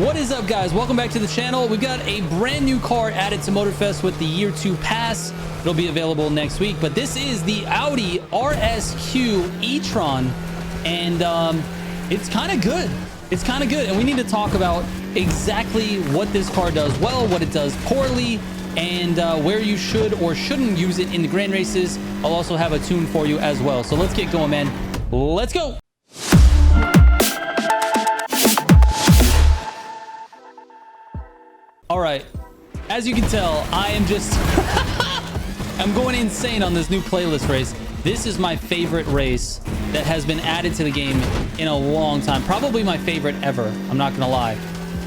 What is up, guys? Welcome back to the channel. We've got a brand new car added to Motorfest with the Year 2 pass. It'll be available next week, but this is the Audi RSQ e-tron, and it's kind of good. It's kind of good, and we need to talk about exactly what this car does well, what it does poorly, and where you should or shouldn't use it in the grand races. I'll also have a tune for you as well. So let's get going, man. Let's go. All right, as you can tell, I am just I'm going insane on this new playlist race. This is my favorite race that has been added to the game in a long time, probably my favorite ever. I'm not gonna lie.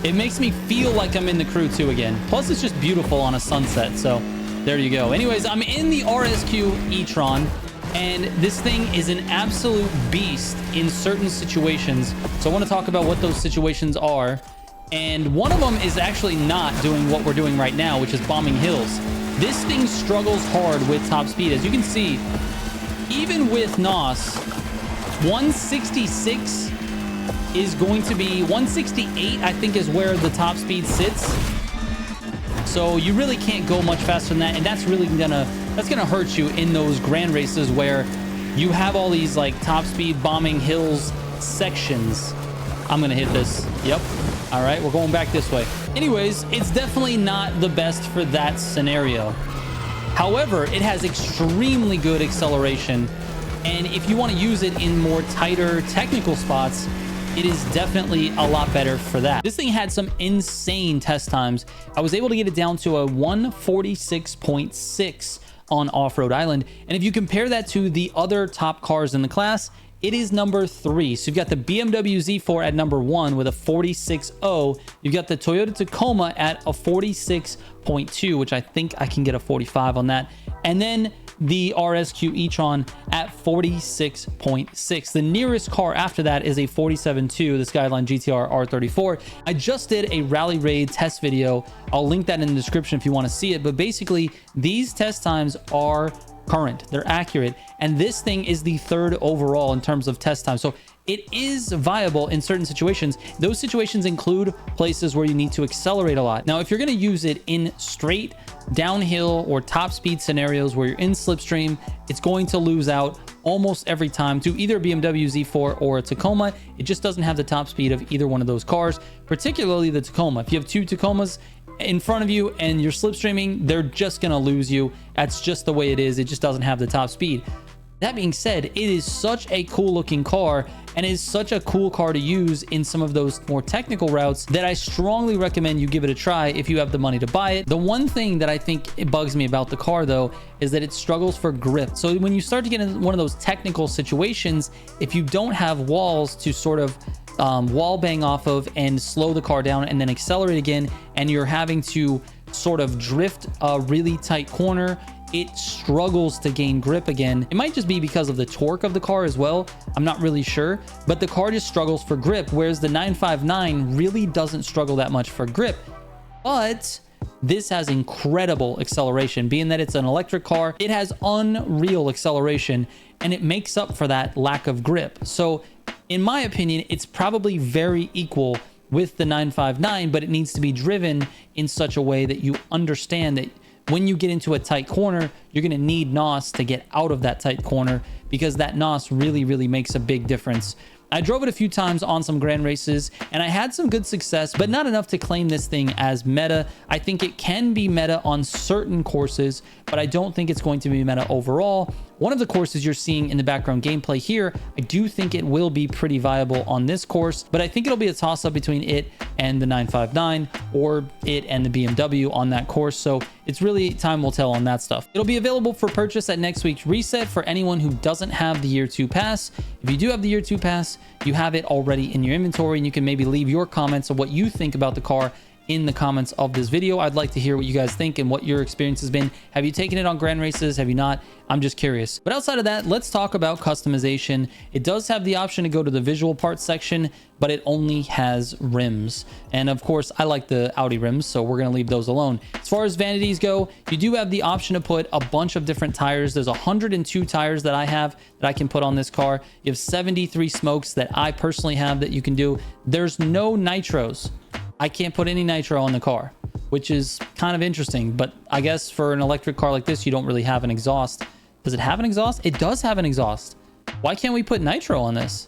It makes me feel like I'm in the Crew 2 again. Plus, it's just beautiful on a sunset, so there you go. Anyways, I'm in the RSQ e-tron, and this thing is an absolute beast in certain situations. So I want to talk about what those situations are. And one of them is actually not doing what we're doing right now, which is bombing hills. This thing struggles hard with top speed. As you can see, even with NOS, 166 is going to be 168, I think, is where the top speed sits. So you really can't go much faster than that, and that's really gonna hurt you in those grand races where you have all these like top speed bombing hills sections. I'm gonna hit this. Yep. All right, we're going back this way. Anyways, it's definitely not the best for that scenario. However, it has extremely good acceleration, and if you want to use it in more tighter technical spots, it is definitely a lot better for that. This thing had some insane test times. I was able to get it down to a 146.6 on Off-Road Island, and if you compare that to the other top cars in the class, it is number 3. So you've got the BMW Z4 at number 1 with a 46.0. You've got the Toyota Tacoma at a 46.2, which I think I can get a 45 on that. And then the RSQ e-tron at 46.6. The nearest car after that is a 47.2, the Skyline GTR R34. I just did a Rally Raid test video. I'll link that in the description if you want to see it. But basically, these test times are current, they're accurate, and this thing is the 3rd overall in terms of test time. So it is viable in certain situations. Those situations include places where you need to accelerate a lot. Now, if you're going to use it in straight downhill or top speed scenarios where you're in slipstream, it's going to lose out almost every time to either a BMW Z4 or a Tacoma. It just doesn't have the top speed of either one of those cars, particularly the Tacoma. If you have 2 Tacomas in front of you and you're slipstreaming, they're just gonna lose you. That's just the way it is. It just doesn't have the top speed. That being said, it is such a cool looking car and is such a cool car to use in some of those more technical routes that I strongly recommend you give it a try if you have the money to buy it. The one thing that I think it bugs me about the car, though, is that it struggles for grip. So when you start to get in one of those technical situations, if you don't have walls to sort of wall bang off of and slow the car down and then accelerate again, and you're having to sort of drift a really tight corner, it struggles to gain grip again. It might just be because of the torque of the car as well. I'm not really sure, but the car just struggles for grip, whereas the 959 really doesn't struggle that much for grip. But this has incredible acceleration. Being that it's an electric car, it has unreal acceleration, and it makes up for that lack of grip. So in my opinion, it's probably very equal with the 959, but it needs to be driven in such a way that you understand that when you get into a tight corner, you're going to need NOS to get out of that tight corner, because that NOS really, really makes a big difference. I drove it a few times on some grand races and I had some good success, but not enough to claim this thing as meta. I think it can be meta on certain courses, but I don't think it's going to be meta overall. One of the courses you're seeing in the background gameplay here, I do think it will be pretty viable on this course, but I think it'll be a toss-up between it and the 959 or it and the BMW on that course. So it's really time will tell on that stuff. It'll be available for purchase at next week's reset for anyone who doesn't have the Year 2 pass. If you do have the Year 2 pass, you have it already in your inventory, and you can maybe leave your comments of what you think about the car in the comments of this video. I'd like to hear what you guys think and what your experience has been. Have you taken it on grand races? Have you not? I'm just curious. But outside of that, let's talk about customization. It does have the option to go to the visual parts section, but it only has rims. And of course, I like the Audi rims, so we're going to leave those alone. As far as vanities go, you do have the option to put a bunch of different tires. There's 102 tires that I have that I can put on this car. You have 73 smokes that I personally have that you can do. There's no nitros I can't put any nitro on the car, which is kind of interesting. But I guess for an electric car like this, you don't really have an exhaust. Does it have an exhaust? It does have an exhaust. Why can't we put nitro on this?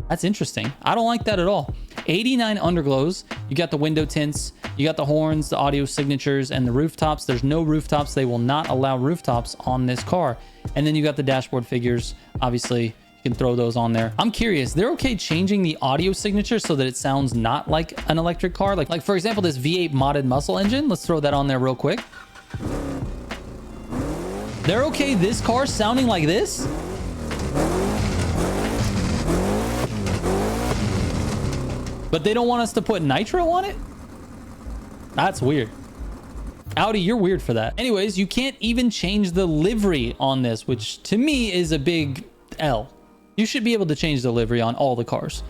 That's interesting. I don't like that at all. 89 underglows. You got the window tints, you got the horns, the audio signatures, and the rooftops. There's no rooftops. They will not allow rooftops on this car. And then you got the dashboard figures. Obviously, you can throw those on there. I'm curious, they're okay changing the audio signature so that it sounds not like an electric car? Like for example, this V8 modded muscle engine. Let's throw that on there real quick. They're okay this car sounding like this? But they don't want us to put nitro on it? That's weird. Audi, you're weird for that. Anyways, you can't even change the livery on this, which to me is a big L. You should be able to change the livery on all the cars.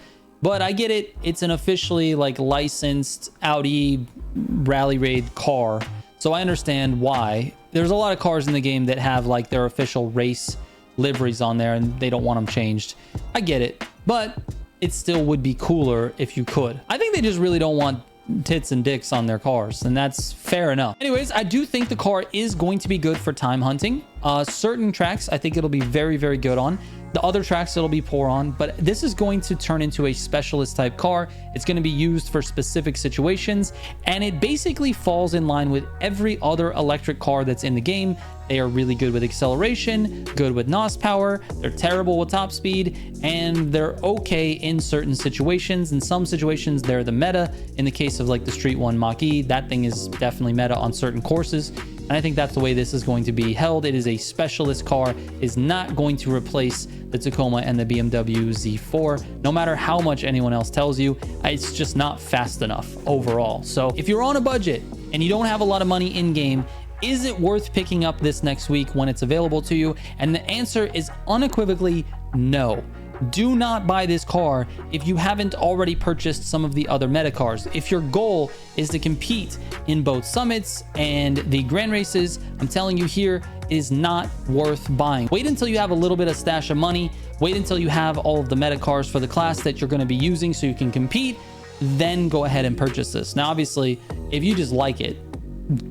But I get it. It's an officially like licensed Audi rally raid car. So I understand why. There's a lot of cars in the game that have like their official race liveries on there and they don't want them changed. I get it. But it still would be cooler if you could. I think they just really don't want tits and dicks on their cars, and that's fair enough. Anyways, I do think the car is going to be good for time hunting. Certain tracks, I think it'll be very, very good on. The other tracks it'll be poor on, but this is going to turn into a specialist type car. It's going to be used for specific situations, and it basically falls in line with every other electric car that's in the game. They are really good with acceleration, good with NOS power, they're terrible with top speed, and they're okay in certain situations. In some situations, they're the meta. In the case of like the Street 1 Mach-E, that thing is definitely meta on certain courses. And I think that's the way this is going to be held. It is a specialist car. It is not going to replace the Tacoma and the BMW Z4. No matter how much anyone else tells you, it's just not fast enough overall. So if you're on a budget and you don't have a lot of money in game, is it worth picking up this next week when it's available to you? And the answer is unequivocally no. Do not buy this car if you haven't already purchased some of the other meta cars. If your goal is to compete in both summits and the grand races, I'm telling you here, it is not worth buying. Wait until you have a little bit of stash of money. Wait until you have all of the meta cars for the class that you're going to be using so you can compete. Then go ahead and purchase this. Now, obviously, if you just like it,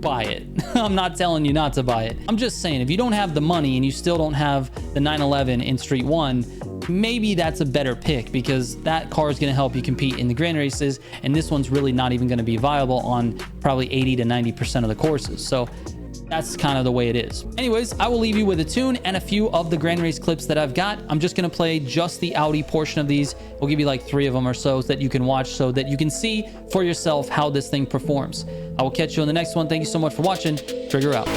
buy it. I'm not telling you not to buy it. I'm just saying, if you don't have the money and you still don't have the 911 in Street 1, maybe that's a better pick, because that car is going to help you compete in the grand races, and this one's really not even going to be viable on probably 80 to 90% of the courses. So that's kind of the way it is. Anyways, I will leave you with a tune and a few of the grand race clips that I've got. I'm just going to play just the Audi portion of these. We'll give you like 3 of them or so that you can watch so that you can see for yourself how this thing performs. I will catch you on the next one. Thank you so much for watching. Trigger out.